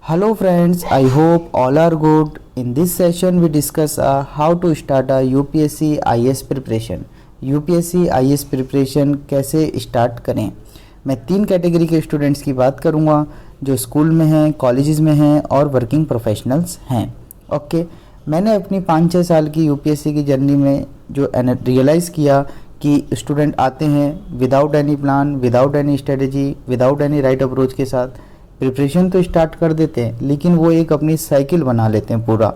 Hello friends, I hope all are good. In this session we discuss how to start a UPSC IAS preparation. UPSC IAS preparation कैसे start करें। मैं 3 category के students की बात करूंगा जो school में हैं, कॉलेजेस में हैं और वर्किंग प्रोफेशनल्स हैं। ओके, मैंने अपनी 5-6 साल की UPSC की जर्नी में जो रियलाइज़ किया कि स्टूडेंट आते हैं without any plan, without any strategy, without any right approach के साथ प्रिपरेशन तो स्टार्ट कर देते हैं, लेकिन वो एक अपनी साइकिल बना लेते हैं। पूरा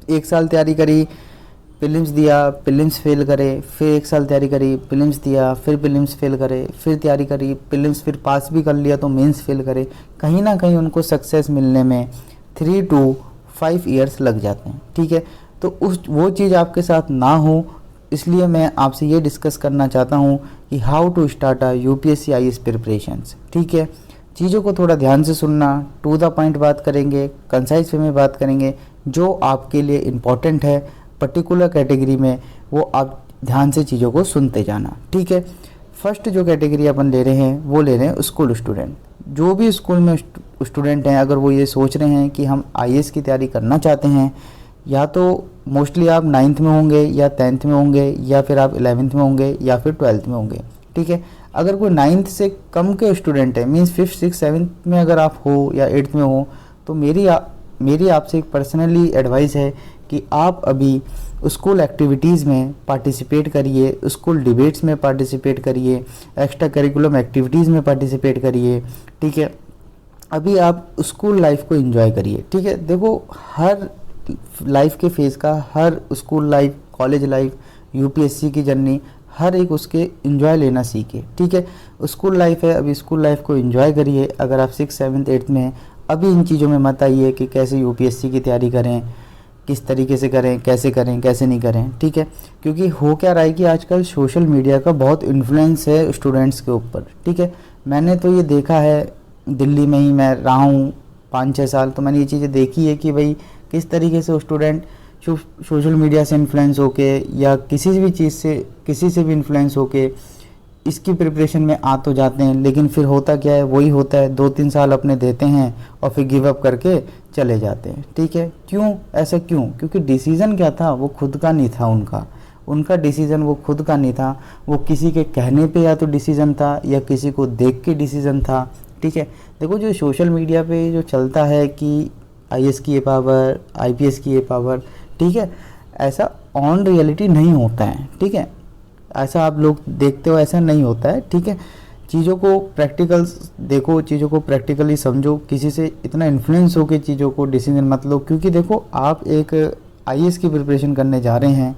1 साल तैयारी करी, प्रीलिम्स दिया, प्रीलिम्स फेल करे, फिर 1 साल तैयारी करी, प्रीलिम्स दिया, फिर प्रीलिम्स फेल करे, फिर तैयारी करी, प्रीलिम्स फिर पास भी कर लिया तो मेंस फेल करे। कहीं ना कहीं उनको सक्सेस मिलने में 3 to 5 ईयर्स लग जाते हैं। ठीक है, तो वो चीज़ आपके साथ ना हो, इसलिए मैं आपसे ये डिस्कस करना चाहता हूँ कि how to start a UPSC IAS preparations. ठीक है, चीज़ों को थोड़ा ध्यान से सुनना, टू द पॉइंट बात करेंगे, कंसाइज वे में बात करेंगे, जो आपके लिए इम्पॉर्टेंट है पर्टिकुलर कैटेगरी में वो आप ध्यान से चीज़ों को सुनते जाना। ठीक है, फर्स्ट जो कैटेगरी अपन ले रहे हैं वो ले रहे हैं स्कूल स्टूडेंट। जो भी स्कूल में स्टूडेंट हैं, अगर वो ये सोच रहे हैं कि हम IAS की तैयारी करना चाहते हैं, या तो मोस्टली आप 9th में होंगे या 10th में होंगे या फिर आप 11th में होंगे या फिर 12th में होंगे। ठीक है, अगर कोई 9th से कम के स्टूडेंट है, मीन्स 5th 6th 7th में अगर आप हो या 8th में हो, तो मेरी आपसे एक पर्सनली एडवाइस है कि आप अभी स्कूल एक्टिविटीज़ में पार्टिसिपेट करिए, स्कूल डिबेट्स में पार्टिसिपेट करिए, एक्स्ट्रा करिकुलम एक्टिविटीज़ में पार्टिसिपेट करिए। ठीक है, अभी आप स्कूल लाइफ को एंजॉय करिए। ठीक है, देखो हर लाइफ के फेज़ का, हर school life, college life, UPSC की जर्नी, हर एक उसके एंजॉय लेना सीखे। ठीक है, स्कूल लाइफ है, अभी स्कूल लाइफ को एंजॉय करिए। अगर आप 6th 7th 8th में हैं, अभी इन चीज़ों में मत आइए कि कैसे UPSC की तैयारी करें, किस तरीके से करें, कैसे नहीं करें। ठीक है, क्योंकि हो क्या रहा है कि आजकल सोशल मीडिया का बहुत इन्फ्लुएंस है स्टूडेंट्स के ऊपर। ठीक है, मैंने तो ये देखा है, दिल्ली में ही मैं रहा हूँ 5-6 साल, तो मैंने ये चीज़ें देखी है कि भाई किस तरीके से स्टूडेंट सोशल मीडिया से इन्फ्लुएंस होके या किसी भी चीज़ से, किसी से भी इन्फ्लुएंस होके इसकी प्रिपरेशन में आ तो जाते हैं, लेकिन फिर होता क्या है, वही होता है, 2-3 साल अपने देते हैं और फिर गिव अप करके चले जाते हैं। ठीक है, क्यों ऐसा क्यों? क्योंकि डिसीज़न क्या था, वो खुद का नहीं था। उनका डिसीज़न वो खुद का नहीं था, वो किसी के कहने पे या तो डिसीज़न था या किसी को देख के डिसीज़न था। ठीक है, देखो जो सोशल मीडिया पे जो चलता है कि IAS की ये पावर, IPS की ये पावर, ठीक है, ऐसा ऑन रियलिटी नहीं होता है। ठीक है, ऐसा आप लोग देखते हो, ऐसा नहीं होता है। ठीक है, चीज़ों को प्रैक्टिकल देखो, चीज़ों को प्रैक्टिकली समझो, किसी से इतना इन्फ्लुएंस हो के चीज़ों को डिसीजन मत लो। क्योंकि देखो आप एक IAS की प्रिपरेशन करने जा रहे हैं।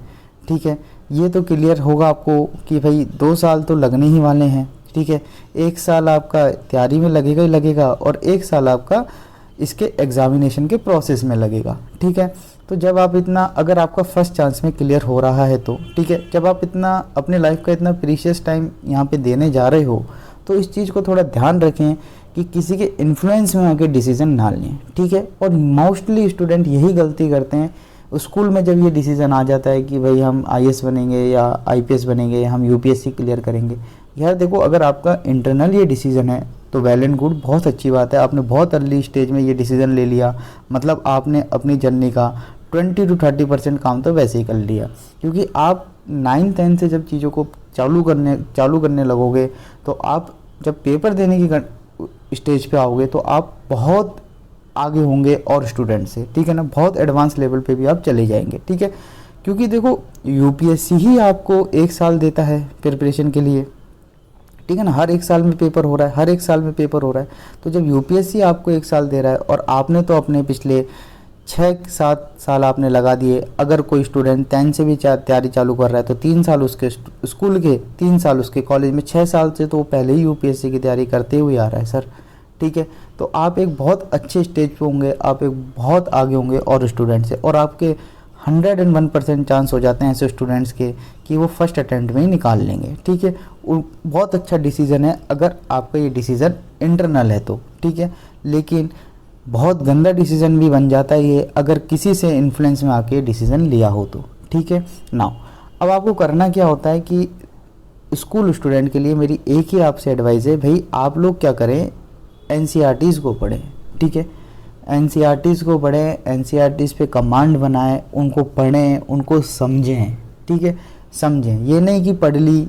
ठीक है, ये तो क्लियर होगा आपको कि भाई 2 साल तो लगने ही वाले हैं। ठीक है, 1 साल आपका तैयारी में लगेगा ही लगेगा और 1 साल आपका इसके एग्जामिनेशन के प्रोसेस में लगेगा। ठीक है, तो जब आप इतना, अगर आपका फर्स्ट चांस में क्लियर हो रहा है तो ठीक है, जब आप इतना अपने लाइफ का इतना प्रीशियस टाइम यहाँ पे देने जा रहे हो, तो इस चीज़ को थोड़ा ध्यान रखें कि किसी के इन्फ्लुएंस में आके डिसीज़न ना लें। ठीक है, और मोस्टली स्टूडेंट यही गलती करते हैं स्कूल में, जब ये डिसीज़न आ जाता है कि भाई हम IAS बनेंगे या IPS बनेंगे, हम UPSC क्लियर करेंगे। यार देखो, अगर आपका इंटरनल ये डिसीज़न है तो वेल एंड गुड, बहुत अच्छी बात है, आपने बहुत अर्ली स्टेज में ये डिसीज़न ले लिया, मतलब आपने अपनी जर्नी का 20 to 30% काम तो वैसे ही कर लिया। क्योंकि आप 9th-10th से जब चीज़ों को चालू करने लगोगे, तो आप जब पेपर देने की स्टेज पे आओगे तो आप बहुत आगे होंगे और स्टूडेंट से। ठीक है ना, बहुत एडवांस लेवल पे भी आप चले जाएंगे। ठीक है, क्योंकि देखो UPSC ही आपको 1 साल देता है प्रिपरेशन के लिए। ठीक है ना, हर 1 साल में पेपर हो रहा है, हर 1 साल में पेपर हो रहा है। तो जब UPSC आपको 1 साल दे रहा है और आपने तो अपने पिछले 6-7 साल आपने लगा दिए, अगर कोई स्टूडेंट 10th से भी तैयारी चालू कर रहा है तो 3 साल उसके स्कूल के, 3 साल उसके कॉलेज में, 6 साल से तो वो पहले ही UPSC की तैयारी करते हुए आ रहा है सर। ठीक है, तो आप एक बहुत अच्छे स्टेज पे होंगे, आप एक बहुत आगे होंगे और स्टूडेंट से, और आपके 101% चांस हो जाते हैं ऐसे स्टूडेंट्स के कि वो फर्स्ट अटेम्प्ट में ही निकाल लेंगे। ठीक है, बहुत अच्छा डिसीज़न है अगर आपका ये डिसीज़न इंटरनल है तो। ठीक है, लेकिन बहुत गंदा डिसीज़न भी बन जाता है ये अगर किसी से इन्फ्लुएंस में आके डिसीज़न लिया हो तो। ठीक है, नाउ अब आपको करना क्या होता है कि स्कूल स्टूडेंट के लिए मेरी एक ही आपसे एडवाइस है, भाई आप लोग क्या करें, NCERTs को पढ़ें। ठीक है, एनसीईआरटीज़ को पढ़ें, एनसीईआरटीज़ पे कमांड बनाएं, उनको पढ़ें, उनको समझें, ठीक है, समझें। ये नहीं कि पढ़ ली,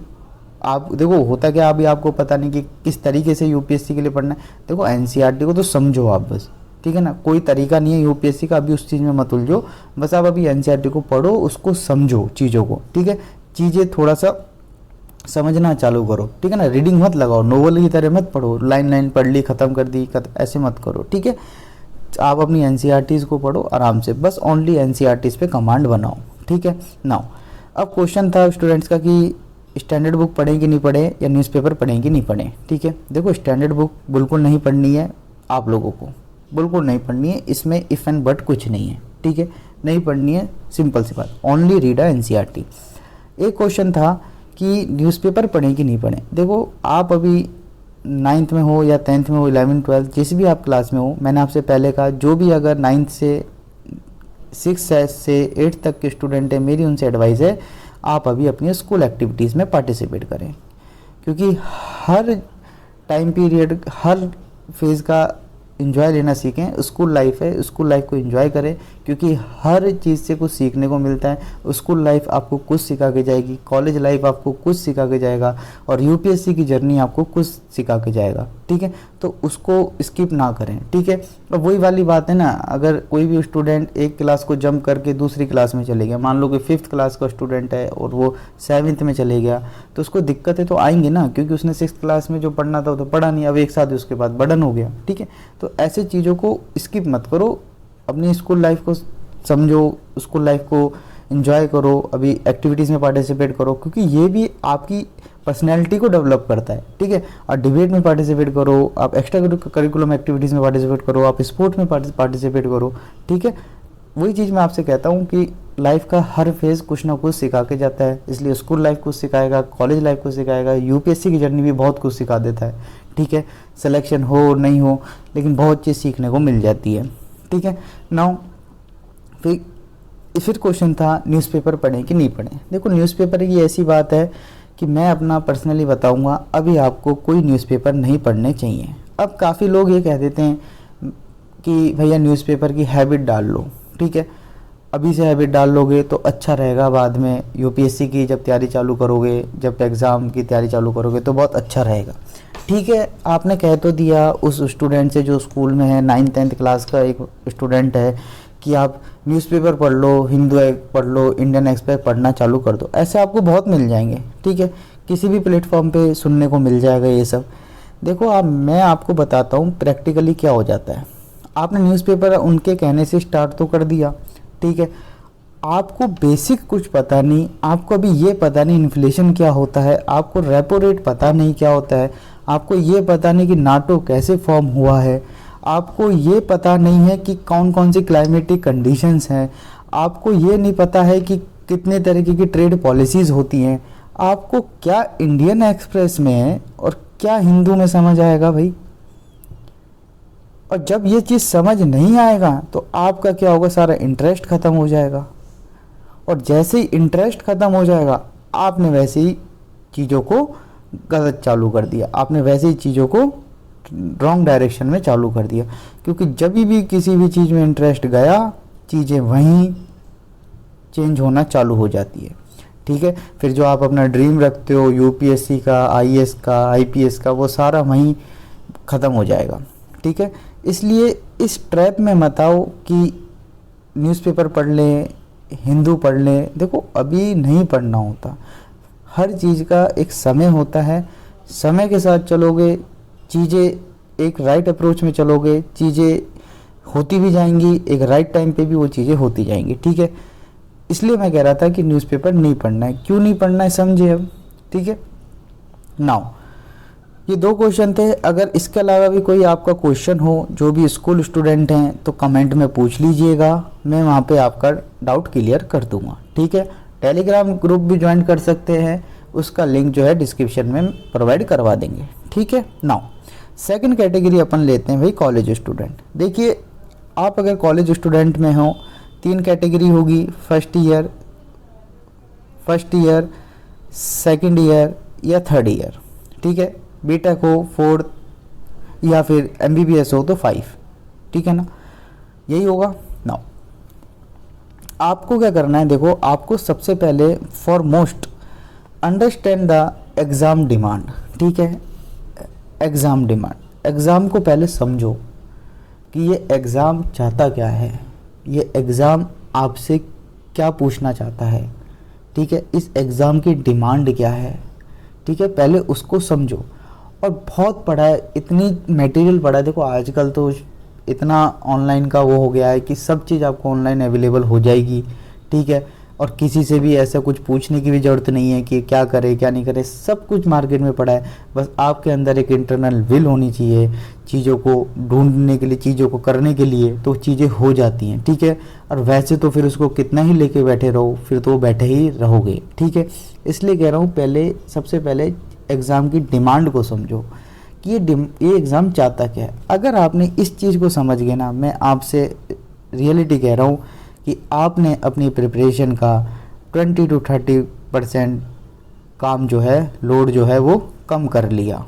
आप देखो होता क्या, अभी आपको पता नहीं कि किस तरीके से यूपीएससी के लिए पढ़ना है। देखो एनसीईआरटी को तो समझो आप बस, ठीक है ना, कोई तरीका नहीं है यूपीएससी का, अभी उस चीज़ में मत उलझो, बस आप अभी एनसीईआरटी को पढ़ो, उसको समझो चीज़ों को, ठीक है, चीज़ें थोड़ा सा समझना चालू करो, ठीक है ना, रीडिंग मत लगाओ, नोवेल की तरह मत पढ़ो, लाइन लाइन पढ़ ली ख़त्म कर दी, ऐसे मत करो, ठीक है। आप अपनी एनसीईआरटीज़ को पढ़ो आराम से, बस ओनली एनसीईआरटीज़ पे कमांड बनाओ, ठीक है। नाउ अब क्वेश्चन था स्टूडेंट्स का कि स्टैंडर्ड बुक पढ़ें कि नहीं पढ़ें, या न्यूज़पेपर पढ़ें कि नहीं पढ़ें, ठीक है। देखो स्टैंडर्ड बुक बिल्कुल नहीं पढ़नी है आप लोगों को, बिल्कुल नहीं पढ़नी है, इसमें इफ़ एंड बट कुछ नहीं है, ठीक है, नहीं पढ़नी है, सिंपल सी बात, ओनली रीड अ एनसीईआरटी। एक क्वेश्चन था कि न्यूज़पेपर पढ़ें कि नहीं पढ़ें। देखो आप अभी 9th में हो या 10th में हो, 11th 12th जिस भी आप क्लास में हो, मैंने आपसे पहले कहा जो भी अगर 9th से 6 से 8 तक के स्टूडेंट हैं, मेरी उनसे एडवाइस है आप अभी अपनी स्कूल एक्टिविटीज़ में पार्टिसिपेट करें, क्योंकि हर टाइम पीरियड, हर फेज़ का एंजॉय लेना सीखें। स्कूल लाइफ है, स्कूल लाइफ को एंजॉय करें, क्योंकि हर चीज़ से कुछ सीखने को मिलता है। स्कूल लाइफ आपको कुछ सिखा के जाएगी, कॉलेज लाइफ आपको कुछ सिखा के जाएगा, और यूपीएससी की जर्नी आपको कुछ सिखा के जाएगा, ठीक है, तो उसको स्किप ना करें, ठीक है। और वही वाली बात है ना, अगर कोई भी स्टूडेंट एक क्लास को जंप करके दूसरी क्लास में चले गया, मान लो कि 5th क्लास का स्टूडेंट है और वो 7th में चले गया, तो उसको दिक्कतें तो आएंगी ना, क्योंकि उसने 6th क्लास में जो पढ़ना था वो तो पढ़ा नहीं, अब एक साथ उसके बाद बर्डन हो गया, ठीक है। तो ऐसे चीज़ों को स्किप मत करो, अपनी स्कूल लाइफ को समझो, स्कूल लाइफ को एंजॉय करो, अभी एक्टिविटीज़ में पार्टिसिपेट करो, क्योंकि ये भी आपकी पर्सनैलिटी को डेवलप करता है, ठीक है। और डिबेट में पार्टिसिपेट करो, आप एक्स्ट्रा करिकुलम एक्टिविटीज़ में पार्टिसिपेट करो, आप स्पोर्ट में पार्टिसिपेट करो, ठीक है। वही चीज़ मैं आपसे कहता हूँ कि लाइफ का हर फेज़ कुछ ना कुछ सिखा के जाता है, इसलिए स्कूल लाइफ कुछ सिखाएगा, कॉलेज लाइफ कुछ सिखाएगा, यूपीएससी की जर्नी भी बहुत कुछ सिखा देता है, ठीक है। सिलेक्शन हो नहीं हो, लेकिन बहुत चीज़ सीखने को मिल जाती है, ठीक है। नाउ फिर क्वेश्चन था न्यूज़पेपर पढ़ें कि नहीं पढ़ें। देखो न्यूज़पेपर की ऐसी बात है कि मैं अपना पर्सनली बताऊंगा, अभी आपको कोई न्यूज़पेपर नहीं पढ़ने चाहिए। अब काफ़ी लोग ये कह देते हैं कि भैया न्यूज़पेपर की हैबिट डाल लो, ठीक है, अभी से हैबिट डाल लोगे तो अच्छा रहेगा, बाद में यूपीएससी की जब तैयारी चालू करोगे, जब एग्ज़ाम की तैयारी चालू करोगे तो बहुत अच्छा रहेगा, ठीक है। आपने कह तो दिया उस स्टूडेंट से जो स्कूल में है, 9th 10th क्लास का एक स्टूडेंट है, कि आप न्यूज़पेपर पढ़ लो, हिंदू पढ़ लो, इंडियन एक्सप्रेस पढ़ना चालू कर दो, ऐसे आपको बहुत मिल जाएंगे, ठीक है, किसी भी प्लेटफॉर्म पे सुनने को मिल जाएगा ये सब। देखो मैं आपको बताता हूँ प्रैक्टिकली क्या हो जाता है। आपने न्यूज़पेपर उनके कहने से स्टार्ट तो कर दिया, ठीक है, आपको बेसिक कुछ पता नहीं, आपको अभी ये पता नहीं इन्फ्लेशन क्या होता है, आपको रेपो रेट पता नहीं क्या होता है, आपको ये पता नहीं कि नाटो कैसे फॉर्म हुआ है, आपको ये पता नहीं है कि कौन कौन सी क्लाइमेटिक कंडीशंस हैं, आपको ये नहीं पता है कि कितने तरीके की ट्रेड पॉलिसीज़ होती हैं, आपको क्या इंडियन एक्सप्रेस में है और क्या हिंदू में समझ आएगा भाई। और जब ये चीज़ समझ नहीं आएगा तो आपका क्या होगा, सारा इंटरेस्ट ख़त्म हो जाएगा, और जैसे ही इंटरेस्ट ख़त्म हो जाएगा आपने वैसे ही चीज़ों को गलत चालू कर दिया, आपने वैसे ही चीज़ों को रॉन्ग डायरेक्शन में चालू कर दिया, क्योंकि जब भी किसी भी चीज़ में इंटरेस्ट गया चीज़ें वहीं चेंज होना चालू हो जाती है, ठीक है। फिर जो आप अपना ड्रीम रखते हो यूपीएससी का, आईएएस का, आईपीएस का, वो सारा वहीं ख़त्म हो जाएगा, ठीक है। इसलिए इस ट्रैप में मत आओ कि न्यूज़पेपर पढ़ लें, हिंदू पढ़ लें। देखो अभी नहीं पढ़ना होता, हर चीज़ का एक समय होता है, समय के साथ चलोगे चीज़ें, एक राइट अप्रोच में चलोगे चीज़ें होती भी जाएंगी, एक राइट टाइम पे भी वो चीज़ें होती जाएंगी, ठीक है। इसलिए मैं कह रहा था कि न्यूज़पेपर नहीं पढ़ना है। क्यों नहीं पढ़ना है समझिए अब, ठीक है। नाउ ये 2 क्वेश्चन थे, अगर इसके अलावा भी कोई आपका क्वेश्चन हो, जो भी स्कूल स्टूडेंट हैं, तो कमेंट में पूछ लीजिएगा, मैं वहाँ पे आपका डाउट क्लियर कर दूंगा, ठीक है। टेलीग्राम ग्रुप भी ज्वाइन कर सकते हैं, उसका लिंक जो है डिस्क्रिप्शन में प्रोवाइड करवा देंगे, ठीक है। नाउ सेकंड कैटेगरी अपन लेते हैं भाई, कॉलेज स्टूडेंट। देखिए आप अगर कॉलेज स्टूडेंट में हो 3 कैटेगरी होगी, फर्स्ट ईयर, सेकंड ईयर या थर्ड ईयर, ठीक है। बीटेक हो 4 या फिर एमबीबीएस हो तो 5, ठीक है ना। यही होगा ना। आपको क्या करना है, देखो आपको सबसे पहले foremost understand the exam demand. ठीक है, एग्ज़ाम डिमांड, एग्ज़ाम को पहले समझो कि ये एग्ज़ाम चाहता क्या है, ये एग्ज़ाम आपसे क्या पूछना चाहता है। ठीक है, इस एग्ज़ाम की डिमांड क्या है। ठीक है, पहले उसको समझो। और बहुत पढ़ा है, इतनी मटेरियल पढ़ा है, देखो आजकल तो इतना ऑनलाइन का वो हो गया है कि सब चीज़ आपको ऑनलाइन अवेलेबल हो जाएगी। ठीक है, और किसी से भी ऐसा कुछ पूछने की भी ज़रूरत नहीं है कि क्या करे क्या नहीं करे, सब कुछ मार्केट में पड़ा है। बस आपके अंदर एक इंटरनल विल होनी चाहिए चीज़ों को ढूंढने के लिए, चीज़ों को करने के लिए, तो चीज़ें हो जाती हैं। ठीक है, और वैसे तो फिर उसको कितना ही लेके बैठे रहो, फिर तो बैठे ही रहोगे। ठीक है, इसलिए कह रहा हूँ पहले, सबसे पहले एग्ज़ाम की डिमांड को समझो कि ये एग्ज़ाम चाहता क्या है। अगर आपने इस चीज़ को समझ गए ना, मैं आपसे रियलिटी कह रहा हूँ कि आपने अपनी प्रिपरेशन का 20 to 30% काम जो है, लोड जो है वो कम कर लिया।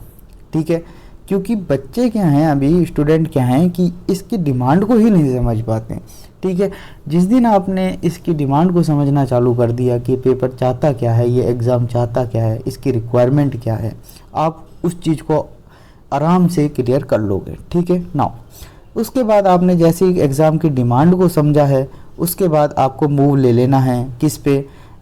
ठीक है, क्योंकि बच्चे क्या हैं, अभी स्टूडेंट क्या हैं कि इसकी डिमांड को ही नहीं समझ पाते हैं। ठीक है, जिस दिन आपने इसकी डिमांड को समझना चालू कर दिया कि पेपर चाहता क्या है, ये एग्ज़ाम चाहता क्या है, इसकी रिक्वायरमेंट क्या है, आप उस चीज़ को आराम से क्लियर कर लोगे। ठीक है ना। उसके बाद आपने जैसे ही एग्ज़ाम की डिमांड को समझा है, उसके बाद आपको मूव ले लेना है किस पे,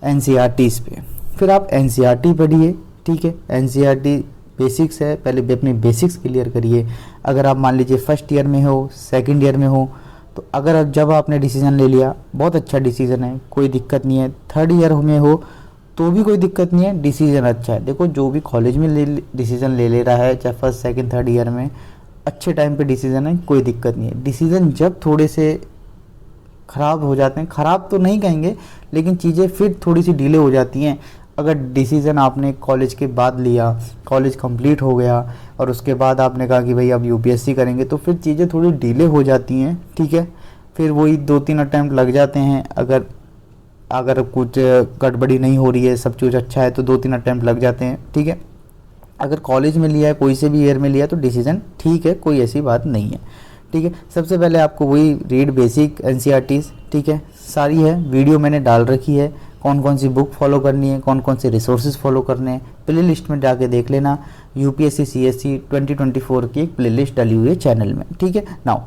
एनसीईआरटीज़ पे। फिर आप एनसीईआरटी पढ़िए। ठीक है, एनसीईआरटी बेसिक्स है, पहले भी अपने बेसिक्स क्लियर करिए। अगर आप मान लीजिए फर्स्ट ईयर में हो, सेकंड ईयर में हो, तो अगर जब आपने डिसीज़न ले लिया, बहुत अच्छा डिसीज़न है, कोई दिक्कत नहीं है। थर्ड ईयर में हो तो भी कोई दिक्कत नहीं है, डिसीज़न अच्छा है। देखो जो भी कॉलेज में डिसीज़न ले रहा है, चाहे फर्स्ट सेकंड थर्ड ईयर में, अच्छे टाइम पे डिसीज़न है, कोई दिक्कत नहीं है। डिसीज़न जब थोड़े से ख़राब हो जाते हैं, ख़राब तो नहीं कहेंगे, लेकिन चीज़ें फिर थोड़ी सी डिले हो जाती हैं। अगर डिसीज़न आपने कॉलेज के बाद लिया, कॉलेज कंप्लीट हो गया और उसके बाद आपने कहा कि भाई अब यूपीएससी करेंगे, तो फिर चीज़ें थोड़ी डिले हो जाती हैं। ठीक है, फिर वही 2-3 अटैम्प्ट लग जाते हैं। अगर कुछ गड़बड़ी नहीं हो रही है, सब कुछ अच्छा है, तो 2-3 अटैम्प्ट लग जाते हैं। ठीक है, अगर कॉलेज में लिया है, कोई से भी ईयर में लिया, तो डिसीज़न ठीक है, कोई ऐसी बात नहीं है। ठीक है, सबसे पहले आपको वही रीड बेसिक एनसीईआरटीज़। ठीक है, सारी है, वीडियो मैंने डाल रखी है, कौन कौन सी बुक फॉलो करनी है, कौन कौन से रिसोर्सेज फॉलो करने हैं, प्ले लिस्ट में जाके देख लेना। यूपीएससी सीएससी 2024 की एक प्ले लिस्ट डाली हुई है चैनल में। ठीक है नाउ,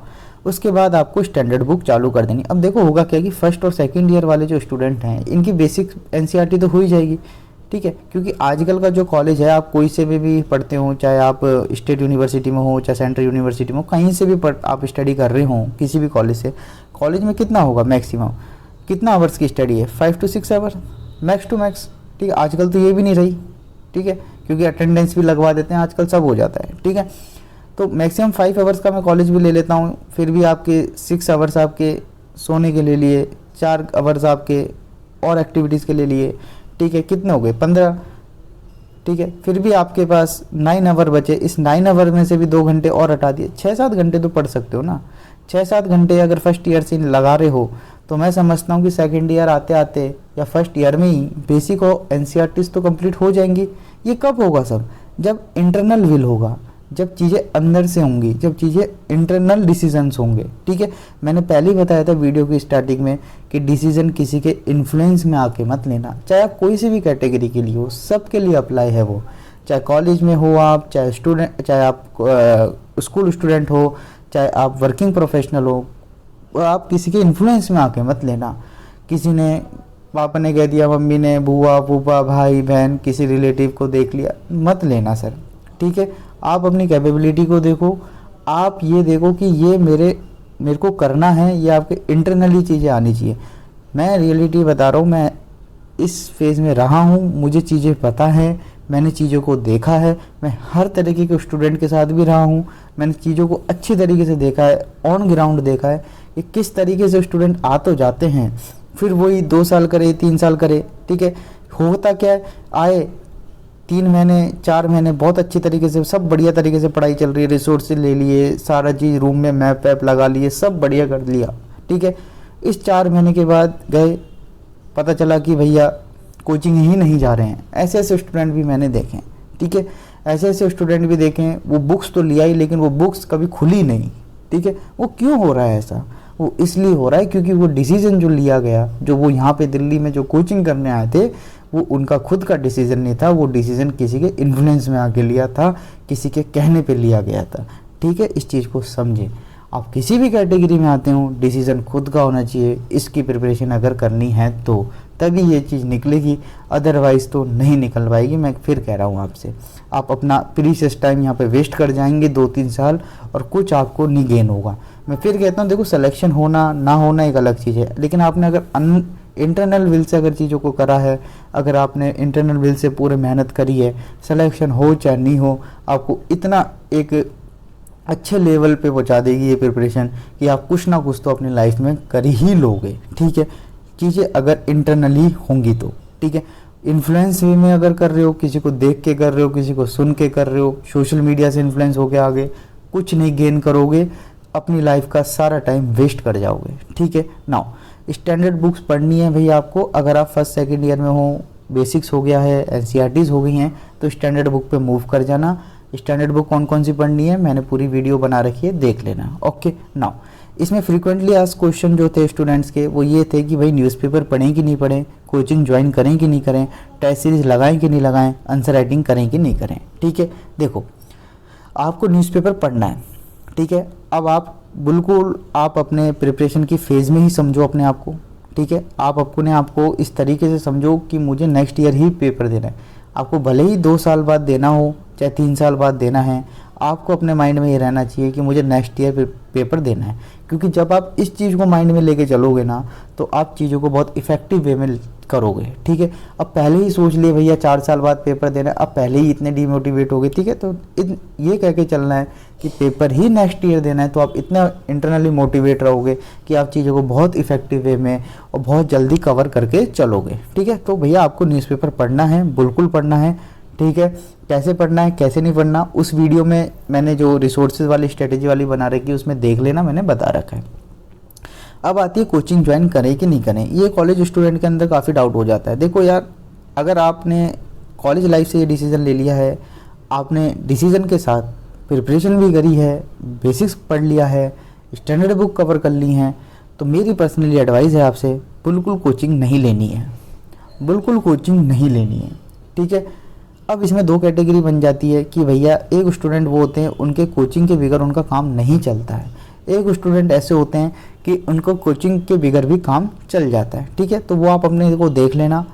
उसके बाद आपको स्टैंडर्ड बुक चालू कर देनी। अब देखो होगा क्या कि फर्स्ट और सेकंड ईयर वाले जो स्टूडेंट हैं, इनकी बेसिक एनसीईआरटी तो हो ही जाएगी। ठीक है, क्योंकि आजकल का जो कॉलेज है, आप कोई से भी पढ़ते हो, चाहे आप स्टेट यूनिवर्सिटी में हो, चाहे सेंट्रल यूनिवर्सिटी में हो, कहीं से भी आप स्टडी कर रहे हो किसी भी कॉलेज से, कॉलेज में कितना होगा मैक्सिमम, कितना आवर्स की स्टडी है, 5 to 6 hour max to max. ठीक है, आजकल तो ये भी नहीं रही। ठीक है, क्योंकि अटेंडेंस भी लगवा देते हैं आजकल, सब हो जाता है। ठीक है, तो मैक्सिमम 5 आवर्स का मैं कॉलेज भी ले लेता हूँ, फिर भी आपके 6 आवर्स आपके सोने के ले लिए, 4 आवर्स आपके और एक्टिविटीज़ के ले लिए। ठीक है, कितने हो गए, 15। ठीक है, फिर भी आपके पास 9 आवर बचे। इस 9 आवर में से भी 2 घंटे और हटा दिए, 6-7 घंटे तो पढ़ सकते हो ना। 6-7 घंटे अगर फर्स्ट ईयर से लगा रहे हो, तो मैं समझता हूँ कि सेकंड ईयर आते आते या फर्स्ट ईयर में ही बेसिक और एनसीईआरटीज़ तो कंप्लीट हो जाएंगी। ये कब होगा सब, जब इंटरनल विल होगा, जब चीज़ें अंदर से होंगी, जब चीज़ें इंटरनल डिसीजंस होंगे। ठीक है, मैंने पहले ही बताया था वीडियो की स्टार्टिंग में कि डिसीजन किसी के इन्फ्लुएंस में आके मत लेना, चाहे आप कोई सी भी कैटेगरी के लिए हो, सबके लिए अप्लाई है वो, चाहे कॉलेज में हो आप, चाहे स्टूडेंट, चाहे आप स्कूल स्टूडेंट हो, चाहे आप वर्किंग प्रोफेशनल हो, आप किसी के इन्फ्लुएंस में आके मत लेना। किसी ने, पापा ने कह दिया, मम्मी ने, बुआ फूफा भाई बहन, किसी रिलेटिव को देख लिया, मत लेना सर। ठीक है, आप अपनी कैपेबिलिटी को देखो, आप ये देखो कि ये मेरे को करना है, ये आपके इंटरनली चीज़ें आनी चाहिए। मैं रियलिटी बता रहा हूँ, मैं इस फेज़ में रहा हूँ, मुझे चीज़ें पता है, मैंने चीज़ों को देखा है, मैं हर तरीके के स्टूडेंट के साथ भी रहा हूँ, मैंने चीज़ों को अच्छी तरीके से देखा है, ऑन ग्राउंड देखा है कि किस तरीके से स्टूडेंट आ तो जाते हैं, फिर वही 2 साल करे, 3 साल करे। ठीक है, होता क्या है, आए 3 महीने 4 महीने बहुत अच्छी तरीके से, सब बढ़िया तरीके से पढ़ाई चल रही है, रिसोर्सेज ले लिए, सारा चीज़ रूम में मैप वैप लगा लिए, सब बढ़िया कर लिया। ठीक है, इस 4 महीने के बाद गए, पता चला कि भैया कोचिंग ही नहीं जा रहे हैं। ऐसे ऐसे स्टूडेंट भी मैंने देखे। ठीक है, ऐसे ऐसे स्टूडेंट भी देखे, वो बुक्स तो लिया ही, लेकिन वो बुक्स कभी खुली नहीं। ठीक है, वो क्यों हो रहा है ऐसा, वो इसलिए हो रहा है क्योंकि वो डिसीज़न जो लिया गया, जो वो यहाँ पे दिल्ली में जो कोचिंग करने आए थे, वो उनका खुद का डिसीज़न नहीं था, वो डिसीज़न किसी के इन्फ्लुएंस में आके लिया था, किसी के कहने पे लिया गया था। ठीक है, इस चीज़ को समझें। आप किसी भी कैटेगरी में आते हो, डिसीज़न खुद का होना चाहिए। इसकी प्रिपरेशन अगर करनी है तो तभी ये चीज़ निकलेगी, अदरवाइज़ तो नहीं निकल पाएगी। मैं फिर कह रहा हूँ आपसे, आप अपना प्रीशियस टाइम यहाँ पे वेस्ट कर जाएंगे 2-3 साल, और कुछ आपको नहीं गेन होगा। मैं फिर कहता हूँ, देखो सिलेक्शन होना ना होना एक अलग चीज़ है, लेकिन आपने अगर इंटरनल विल से अगर चीज़ों को करा है, अगर आपने इंटरनल विल से पूरे मेहनत करी है, सिलेक्शन हो चाहे नहीं हो, आपको इतना एक अच्छे लेवल पे पहुंचा देगी ये प्रिपरेशन कि आप कुछ ना कुछ तो अपनी लाइफ में कर ही लोगे। ठीक है, चीज़ें अगर इंटरनली होंगी तो। ठीक है, इन्फ्लुएंस वे में अगर कर रहे हो, किसी को देख के कर रहे हो, किसी को सुन के कर रहे हो, सोशल मीडिया से इन्फ्लुएंस होके आगे कुछ नहीं गेन करोगे, अपनी लाइफ का सारा टाइम वेस्ट कर जाओगे। ठीक है, नाउ स्टैंडर्ड बुक्स पढ़नी है भैया आपको। अगर आप फर्स्ट सेकेंड ईयर में हो, बेसिक्स हो गया है, एनसीईआरटीज़ हो गई हैं, तो स्टैंडर्ड बुक पे मूव कर जाना। स्टैंडर्ड बुक कौन कौन सी पढ़नी है मैंने पूरी वीडियो बना रखी है, देख लेना। ओके, नाउ इसमें फ्रीक्वेंटली आस्क्ड क्वेश्चन जो थे स्टूडेंट्स के, वो ये थे कि भाई न्यूज़पेपर पढ़ें कि नहीं पढ़ें, कोचिंग ज्वाइन करें कि नहीं करें, टेस्ट सीरीज लगाएं कि नहीं लगाएं, आंसर राइटिंग करें कि नहीं करें। ठीक है, देखो आपको न्यूज़पेपर पढ़ना है। ठीक है, अब आप बिल्कुल आप अपने प्रिपरेशन की फेज़ में ही समझो अपने आप को। ठीक है, आप अपने आप को इस तरीके से समझो कि मुझे नेक्स्ट ईयर ही पेपर देना है। आपको भले ही 2 साल बाद देना हो चाहे 3 साल बाद देना है, आपको अपने माइंड में ये रहना चाहिए कि मुझे नेक्स्ट ईयर पेपर देना है। क्योंकि जब आप इस चीज़ को माइंड में लेके चलोगे ना, तो आप चीज़ों को बहुत इफेक्टिव वे में करोगे। ठीक है, अब पहले ही सोच लिए भैया 4 साल बाद पेपर देना है, अब पहले ही इतने डिमोटिवेट हो गए। ठीक है, तो ये कह के चलना है कि पेपर ही नेक्स्ट ईयर देना है, तो आप इतना इंटरनली मोटिवेट रहोगे कि आप चीज़ों को बहुत इफेक्टिव वे में और बहुत जल्दी कवर करके चलोगे। ठीक है, तो भैया आपको न्यूज़पेपर पढ़ना है, बिल्कुल पढ़ना है। ठीक है, कैसे पढ़ना है कैसे नहीं पढ़ना, उस वीडियो में मैंने जो रिसोर्सेज वाली स्ट्रेटेजी वाली बना रखी है उसमें देख लेना, मैंने बता रखा है। अब आती है कोचिंग ज्वाइन करें कि नहीं करें। ये कॉलेज स्टूडेंट के अंदर काफ़ी डाउट हो जाता है। देखो यार, अगर आपने कॉलेज लाइफ से ये डिसीज़न ले लिया है, आपने डिसीज़न के साथ प्रिपरेशन भी करी है, बेसिक्स पढ़ लिया है, स्टैंडर्ड बुक कवर कर ली हैं, तो मेरी पर्सनली एडवाइस है आपसे, बिल्कुल कोचिंग नहीं लेनी है, बिल्कुल कोचिंग नहीं लेनी है। ठीक है, अब इसमें 2 कैटेगरी बन जाती है कि भैया एक स्टूडेंट वो होते हैं उनके कोचिंग के बगैर उनका काम नहीं चलता है, एक स्टूडेंट ऐसे होते हैं कि उनको कोचिंग के बगैर भी काम चल जाता है। ठीक है, तो वो आप अपने को देख लेना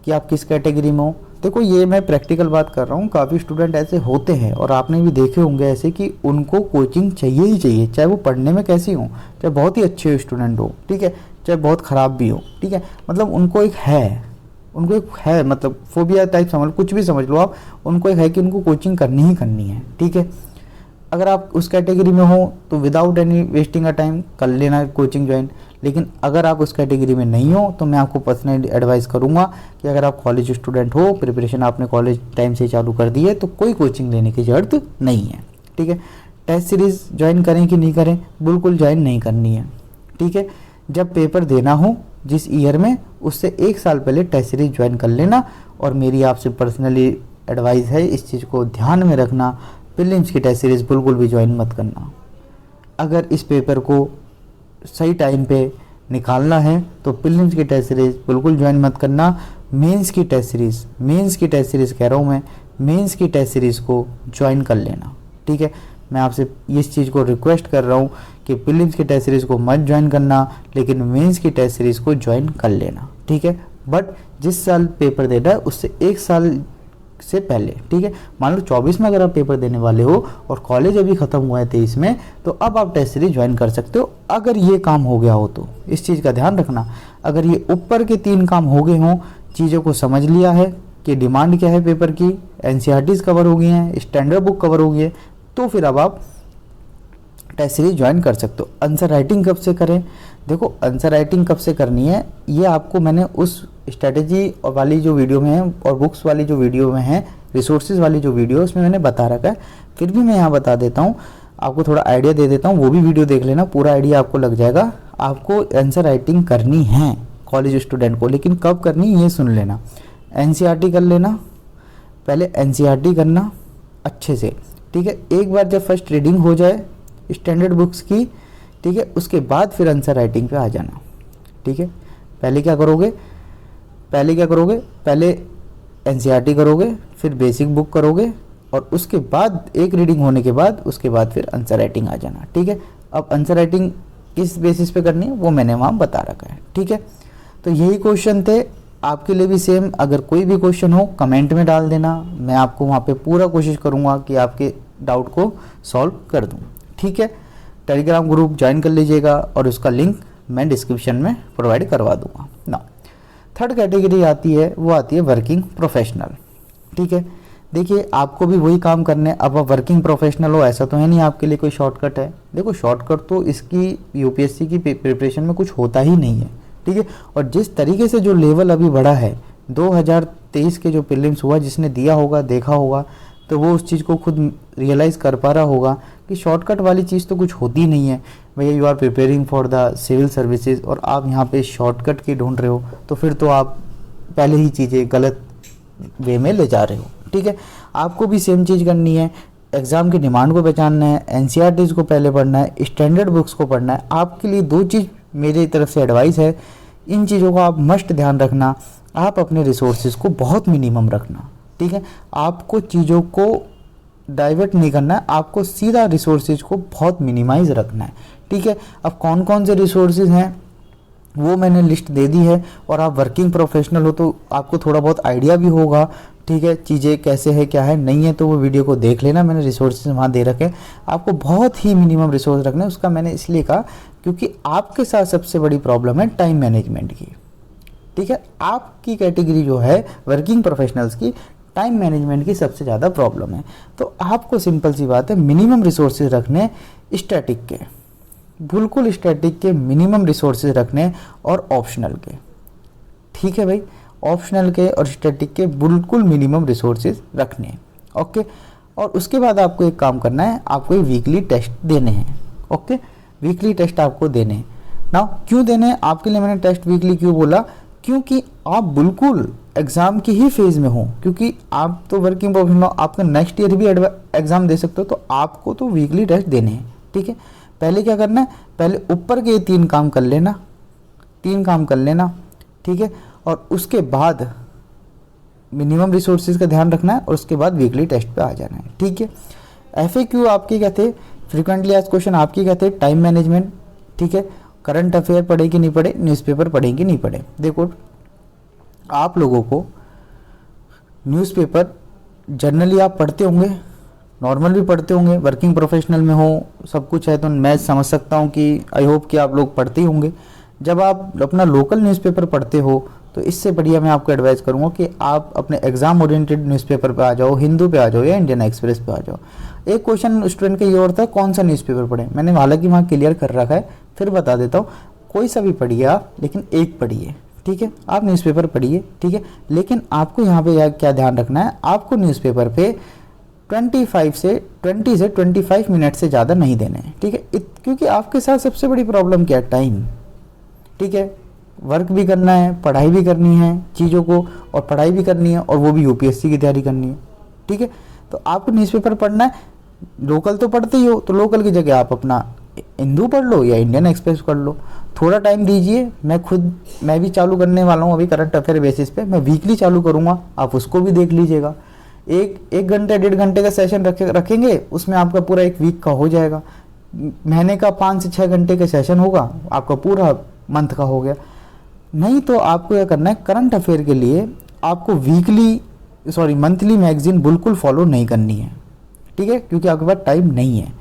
कि आप किस कैटेगरी में हो। देखो ये मैं प्रैक्टिकल बात कर रहा हूँ, काफ़ी स्टूडेंट ऐसे होते हैं और आपने भी देखे होंगे ऐसे कि उनको कोचिंग चाहिए ही चाहिए, चाहे वो पढ़ने में कैसी हो, चाहे बहुत ही अच्छे स्टूडेंट हो, ठीक है, चाहे बहुत ख़राब भी हो। ठीक है, मतलब उनको एक है मतलब फोबिया टाइप समझ, कुछ भी समझ लो आप, उनको एक है कि उनको कोचिंग करनी ही करनी है। ठीक है, अगर आप उस कैटेगरी में हो तो without any wasting a time कर लेना कोचिंग ज्वाइन। लेकिन अगर आप उस कैटेगरी में नहीं हो तो मैं आपको पर्सनली एडवाइस करूंगा कि अगर आप कॉलेज स्टूडेंट हो, प्रिपरेशन आपने कॉलेज टाइम से चालू कर दी है, तो कोई कोचिंग लेने की ज़रूरत नहीं है। ठीक है, टेस्ट सीरीज़ ज्वाइन करें कि नहीं करें, बिल्कुल ज्वाइन नहीं करनी है। ठीक है, जब पेपर देना हो जिस ईयर में, उससे 1 साल पहले टेस्ट सीरीज ज्वाइन कर लेना। और मेरी आपसे पर्सनली एडवाइस है, इस चीज़ को ध्यान में रखना, प्रीलिम्स की टेस्ट सीरीज़ बिल्कुल भी ज्वाइन मत करना। अगर इस पेपर को सही टाइम पे निकालना है तो प्रीलिम्स की टेस्ट सीरीज़ बिल्कुल ज्वाइन मत करना। मेंस की टेस्ट सीरीज़ कह रहा हूँ मैं, मेंस की टेस्ट सीरीज़ को ज्वाइन कर लेना। ठीक है, मैं आपसे इस चीज़ को रिक्वेस्ट कर रहा हूँ कि प्रीलिम्स की टेस्ट सीरीज़ को मत ज्वाइन करना, लेकिन मेंस की टेस्ट सीरीज़ को ज्वाइन कर लेना। ठीक है, बट जिस साल पेपर देना है उससे 1 साल से पहले। ठीक है, मान लो 24 में अगर आप पेपर देने वाले हो और कॉलेज अभी ख़त्म हुआ है 23 में, तो अब आप टेस्ट सीरीज ज्वाइन कर सकते हो, अगर ये काम हो गया हो तो। इस चीज़ का ध्यान रखना, अगर ये ऊपर के 3 काम हो गए हों, चीज़ों को समझ लिया है कि डिमांड क्या है पेपर की, एनसीईआरटीज़ कवर हो गई हैं, स्टैंडर्ड बुक कवर हो गई है, तो फिर अब आप टेस्ट सीरीज ज्वाइन कर सकते हो। आंसर राइटिंग कब से करें, देखो आंसर राइटिंग कब से करनी है ये आपको मैंने उस स्ट्रेटेजी वाली जो वीडियो में है और बुक्स वाली जो वीडियो में है, रिसोर्सेज वाली जो वीडियो, उसमें मैंने बता रखा है। फिर भी मैं यहाँ बता देता हूँ, आपको थोड़ा आइडिया दे देता हूँ, वो भी वीडियो देख लेना, पूरा आइडिया आपको लग जाएगा। आपको आंसर राइटिंग करनी है कॉलेज स्टूडेंट को, लेकिन कब करनी ये सुन लेना। एनसीईआरटी कर लेना, पहले एनसीईआरटी करना अच्छे से। ठीक है, एक बार जब फर्स्ट रीडिंग हो जाए स्टैंडर्ड बुक्स की ठीक है। उसके बाद फिर आंसर राइटिंग पे आ जाना, ठीक है। पहले क्या करोगे, पहले एनसीईआरटी करोगे, फिर बेसिक बुक करोगे, और उसके बाद एक रीडिंग होने के बाद उसके बाद फिर आंसर राइटिंग आ जाना, ठीक है। अब आंसर राइटिंग किस बेसिस पे करनी है वो मैंने वहाँ बता रखा है, ठीक है। तो यही क्वेश्चन थे आपके लिए भी सेम। अगर कोई भी क्वेश्चन हो कमेंट में डाल देना, मैं आपको वहाँ पे पूरा कोशिश करूँगा कि आपके डाउट को सॉल्व कर दूँ, ठीक है। टेलीग्राम ग्रुप ज्वाइन कर लीजिएगा और उसका लिंक मैं डिस्क्रिप्शन में प्रोवाइड करवा दूँगा ना। थर्ड कैटेगरी आती है, वो आती है वर्किंग प्रोफेशनल, ठीक है। देखिए आपको भी वही काम करने, अब आप वर्किंग प्रोफेशनल हो ऐसा तो है नहीं आपके लिए कोई शॉर्टकट है। देखो शॉर्टकट तो इसकी यूपीएससी की प्रिपरेशन में कुछ होता ही नहीं है, ठीक है। और जिस तरीके से जो लेवल अभी बढ़ा है, 2023 के जो प्रीलिम्स हुआ, जिसने दिया होगा देखा होगा तो वो उस चीज़ को खुद रियलाइज़ कर पा रहा होगा कि शॉर्टकट वाली चीज़ तो कुछ होती नहीं है। भैया you are preparing for the civil services और आप यहाँ पे शॉर्टकट की ढूंढ रहे हो, तो फिर तो आप पहले ही चीज़ें गलत वे में ले जा रहे हो, ठीक है। आपको भी सेम चीज़ करनी है, एग्ज़ाम की डिमांड को पहचानना है, एनसीईआरटीज़ को पहले पढ़ना है, स्टैंडर्ड बुक्स को पढ़ना है। आपके लिए दो चीज़ मेरी तरफ से एडवाइस है, इन चीज़ों को आप मस्ट ध्यान रखना। आप अपने रिसोर्सेज को बहुत मिनिमम रखना, ठीक है। आपको चीज़ों को डाइवर्ट नहीं करना है, आपको सीधा रिसोर्सेज को बहुत मिनिमाइज रखना है, ठीक है। अब कौन कौन से रिसोर्सेज हैं वो मैंने लिस्ट दे दी है, और आप वर्किंग प्रोफेशनल हो तो आपको थोड़ा बहुत आइडिया भी होगा, ठीक है, चीज़ें कैसे है क्या है नहीं है, तो वो वीडियो को देख लेना, मैंने रिसोर्सेज वहाँ दे रखे। आपको बहुत ही मिनिमम रिसोर्स रखना है, उसका मैंने इसलिए कहा क्योंकि आपके साथ सबसे बड़ी प्रॉब्लम है टाइम मैनेजमेंट की, ठीक है। आपकी कैटेगरी जो है वर्किंग प्रोफेशनल्स की, टाइम मैनेजमेंट की सबसे ज़्यादा प्रॉब्लम है। तो आपको सिंपल सी बात है, मिनिमम रिसोर्सेज रखने स्टैटिक के, बिल्कुल स्टैटिक के मिनिमम रिसोर्सेज रखने, और ऑप्शनल के, ठीक है भाई, ऑप्शनल के और स्टैटिक के बिल्कुल मिनिमम रिसोर्सेज रखने, ओके। और उसके बाद आपको एक काम करना है, आपको एक वीकली टेस्ट देने हैं, ओके। वीकली टेस्ट आपको देने हैं ना। क्यों देने हैं आपके लिए, मैंने टेस्ट वीकली क्यों बोला, क्योंकि आप बिल्कुल एग्ज़ाम की ही फेज़ में हो, क्योंकि आप तो वर्किंग प्रोफेशनल हो, आपका नेक्स्ट ईयर भी एग्ज़ाम दे सकते हो, तो आपको तो वीकली टेस्ट देने हैं, ठीक है। पहले क्या करना है, पहले ऊपर के 3 काम कर लेना, 3 काम कर लेना, ठीक है। और उसके बाद मिनिमम रिसोर्सेज का ध्यान रखना है, और उसके बाद वीकली टेस्ट पे आ जाना है, ठीक है। एफएक्यू आपके क्या थे, फ्रीक्वेंटली आस्क्ड क्वेश्चन आपके क्या थे, टाइम मैनेजमेंट, ठीक है। करंट अफेयर पढ़े कि नहीं पढ़े, न्यूज़पेपर पढ़े कि नहीं पढ़े। देखो आप लोगों को न्यूज़पेपर जनरली आप पढ़ते होंगे, नॉर्मल भी पढ़ते होंगे, वर्किंग प्रोफेशनल में हो, सब कुछ है, तो मैं समझ सकता हूँ कि आई होप कि आप लोग पढ़ते ही होंगे। जब आप अपना लोकल न्यूज़पेपर पढ़ते हो तो इससे बढ़िया मैं आपको एडवाइस करूँगा कि आप अपने एग्जाम ओरिएंटेड न्यूज़पेपर पे आ जाओ, हिंदू पे आ जाओ या इंडियन एक्सप्रेस पे आ जाओ। एक क्वेश्चन स्टूडेंट का ये और था, कौन सा न्यूज़पेपर पढ़े, मैंने हालांकि वहाँ क्लियर कर रखा है, फिर बता देता हूँ, कोई सा भी पढ़िए आप, लेकिन एक पढ़िए, ठीक है। आप न्यूज़पेपर पढ़िए, ठीक है, लेकिन आपको यहाँ पे क्या ध्यान रखना है, आपको न्यूज़पेपर पे 20 से 25 मिनट से ज़्यादा नहीं देने हैं, ठीक है। क्योंकि आपके साथ सबसे बड़ी प्रॉब्लम क्या है, टाइम, ठीक है। वर्क भी करना है, पढ़ाई भी करनी है चीज़ों को, और पढ़ाई भी करनी है, और वो भी यूपीएससी की तैयारी करनी है, ठीक है। तो आपको न्यूज़पेपर पढ़ना है, लोकल तो पढ़ते ही हो, तो लोकल की जगह आप अपना हिंदू पढ़ लो या इंडियन एक्सप्रेस पढ़ लो, थोड़ा टाइम दीजिए। मैं भी चालू करने वाला हूँ अभी करंट अफेयर बेसिस पे, मैं वीकली चालू करूँगा, आप उसको भी देख लीजिएगा। एक घंटे 1.5 घंटे का सेशन रखेंगे, उसमें आपका पूरा एक वीक का हो जाएगा। महीने का 5 से 6 घंटे का सेशन होगा, आपका पूरा मंथ का हो गया। नहीं तो आपको क्या करना है, करंट अफेयर के लिए आपको मंथली मैगजीन बिल्कुल फॉलो नहीं करनी है, ठीक है, क्योंकि आपके पास टाइम नहीं है,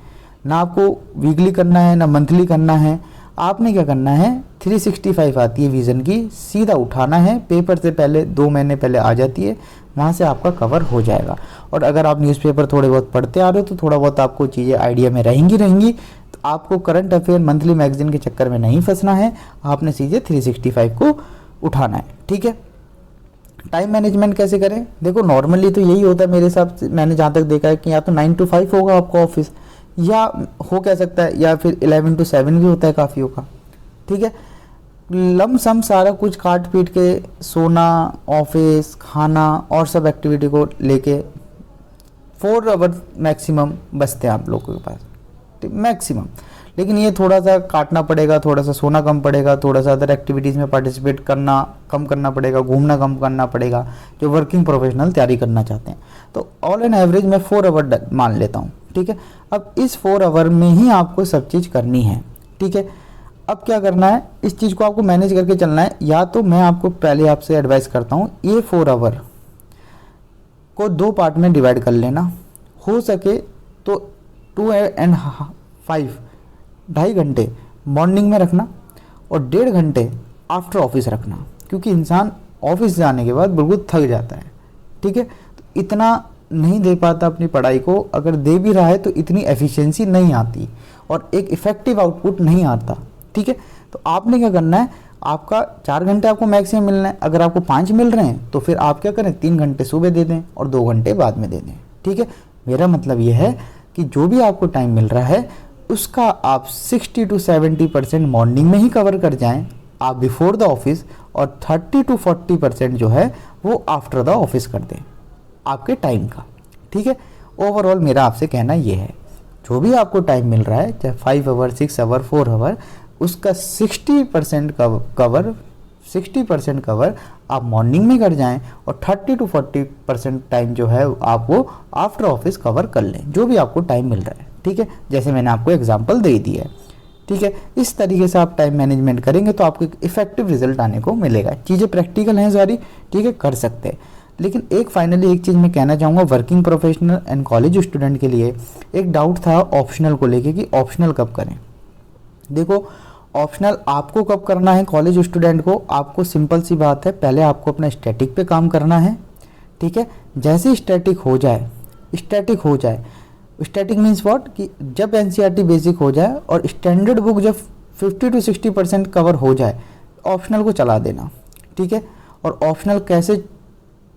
ना आपको वीकली करना है ना मंथली करना है। आपने क्या करना है, 365 आती है विज़न की, सीधा उठाना है, पेपर से पहले 2 महीने पहले आ जाती है, वहाँ से आपका कवर हो जाएगा। और अगर आप न्यूज़पेपर थोड़े बहुत पढ़ते आ रहे हो तो थोड़ा बहुत आपको चीज़ें आइडिया में रहेंगी। तो आपको करंट अफेयर मंथली मैगजीन के चक्कर में नहीं फंसना है, आपने सीधे 365 को उठाना है, ठीक है। टाइम मैनेजमेंट कैसे करें, देखो नॉर्मली तो यही होता है मेरे हिसाब से, मैंने जहाँ तक देखा है कि या तो 9 to 5 होगा आपका ऑफिस, या हो क्या सकता है, या फिर 11 to 7 भी होता है काफ़ियों का, ठीक है। लमसम सारा कुछ काट पीट के सोना, ऑफिस, खाना और सब एक्टिविटी को लेके 4 आवर मैक्सिमम बचते हैं आप लोगों के पास, मैक्सिमम। लेकिन ये थोड़ा सा काटना पड़ेगा, थोड़ा सा सोना कम पड़ेगा, थोड़ा सा अदर एक्टिविटीज़ में पार्टिसिपेट करना कम करना पड़ेगा, घूमना कम करना पड़ेगा, जो वर्किंग प्रोफेशनल तैयारी करना चाहते हैं। तो ऑल एन एवरेज मैं 4 आवर मान लेता हूँ, ठीक है। अब इस 4 आवर में ही आपको सब चीज़ करनी है, ठीक है। अब क्या करना है, इस चीज़ को आपको मैनेज करके चलना है। या तो मैं आपको पहले आपसे एडवाइस करता हूँ, ये 4 आवर को 2 पार्ट में डिवाइड कर लेना, हो सके तो 2 एंड 5 2.5 घंटे मॉर्निंग में रखना और 1.5 घंटे आफ्टर ऑफिस रखना, क्योंकि इंसान ऑफिस जाने के बाद बिल्कुल थक जाता है, ठीक है। तो इतना नहीं दे पाता अपनी पढ़ाई को, अगर दे भी रहा है तो इतनी एफिशिएंसी नहीं आती और एक इफ़ेक्टिव आउटपुट नहीं आता, ठीक है। तो आपने क्या करना है, आपका 4 घंटे आपको मैक्सिमम मिलना है। अगर आपको 5 मिल रहे हैं तो फिर आप क्या करें, 3 घंटे सुबह दे दें और 2 घंटे बाद में दे दें, ठीक है। मेरा मतलब ये है कि जो भी आपको टाइम मिल रहा है उसका आप 60 to 70% मॉर्निंग में ही कवर कर जाएं आप बिफोर द ऑफिस, और 30 to 40% जो है वो आफ्टर द ऑफिस कर दें आपके टाइम का, ठीक है। ओवरऑल मेरा आपसे कहना ये है, जो भी आपको टाइम मिल रहा है, चाहे 5 आवर 6 आवर 4 आवर, उसका 60% कवर आप मॉर्निंग में कर जाएं और 30 to 40% टाइम जो है आप वो आफ्टर ऑफिस कवर कर लें, जो भी आपको टाइम मिल रहा है, ठीक है। जैसे मैंने आपको एग्जांपल दे दिया है, ठीक है। इस तरीके से आप टाइम मैनेजमेंट करेंगे तो आपको एक इफेक्टिव रिजल्ट आने को मिलेगा। चीज़ें प्रैक्टिकल हैं सारी, ठीक है, कर सकते हैं। लेकिन एक फाइनली एक चीज़ मैं कहना चाहूँगा working professional and college student के लिए, एक डाउट था ऑप्शनल को लेके कि ऑप्शनल कब करें। देखो, ऑप्शनल आपको कब करना है, कॉलेज स्टूडेंट को, आपको सिंपल सी बात है, पहले आपको अपना स्टैटिक पे काम करना है, ठीक है। जैसे स्टैटिक हो जाए, स्टैटिक मीन्स व्हाट, कि जब एनसीईआरटी बेसिक हो जाए और स्टैंडर्ड बुक जब 50 to 60% कवर हो जाए, ऑप्शनल को चला देना, ठीक है। और ऑप्शनल कैसे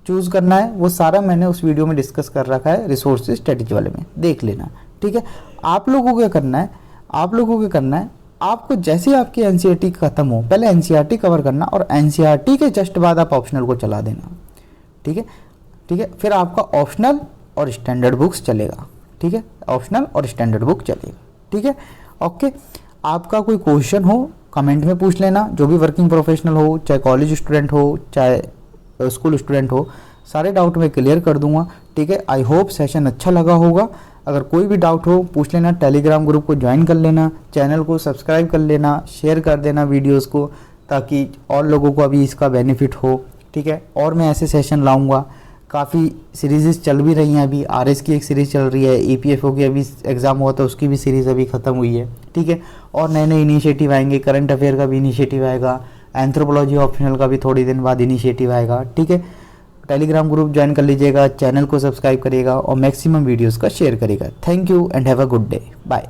चूज़ करना है वो सारा मैंने उस वीडियो में डिस्कस कर रखा है, रिसोर्सेज स्ट्रेटेजी वाले में, देख लेना, ठीक है। आप लोगों को क्या करना है, आपको जैसे आपकी एनसीईआरटी खत्म हो, पहले एनसीईआरटी कवर करना और एनसीईआरटी के जस्ट बाद आप ऑप्शनल को चला देना, ठीक है। फिर आपका ऑप्शनल और स्टैंडर्ड बुक्स चलेगा, ठीक है, ऑप्शनल और स्टैंडर्ड बुक चलेगा, ठीक है, ओके। आपका कोई क्वेश्चन हो कमेंट में पूछ लेना, जो भी वर्किंग प्रोफेशनल हो, चाहे कॉलेज स्टूडेंट हो, चाहे स्कूल स्टूडेंट हो, सारे डाउट मैं क्लियर कर दूंगा, ठीक है। आई होप सेशन अच्छा लगा होगा। अगर कोई भी डाउट हो पूछ लेना, टेलीग्राम ग्रुप को ज्वाइन कर लेना, चैनल को सब्सक्राइब कर लेना, शेयर कर देना वीडियोस को, ताकि और लोगों को अभी इसका बेनिफिट हो, ठीक है। और मैं ऐसे सेशन लाऊंगा, काफ़ी सीरीज़ चल भी रही हैं, अभी आरएस की एक सीरीज़ चल रही है, ईपीएफओ की अभी एग्ज़ाम हुआ था उसकी भी सीरीज़ अभी ख़त्म हुई है, ठीक है। और नए नए इनिशिएटिव आएंगे, करंट अफेयर का भी इनिशिएटिव आएगा, एंथ्रोपोलॉजी ऑप्शनल का भी थोड़ी दिन बाद इनिशिएटिव आएगा, ठीक है। टेलीग्राम ग्रुप ज्वाइन कर लीजिएगा, चैनल को सब्सक्राइब करिएगा और मैक्सिमम वीडियोस का शेयर करिएगा। Thank you and have a good day, bye.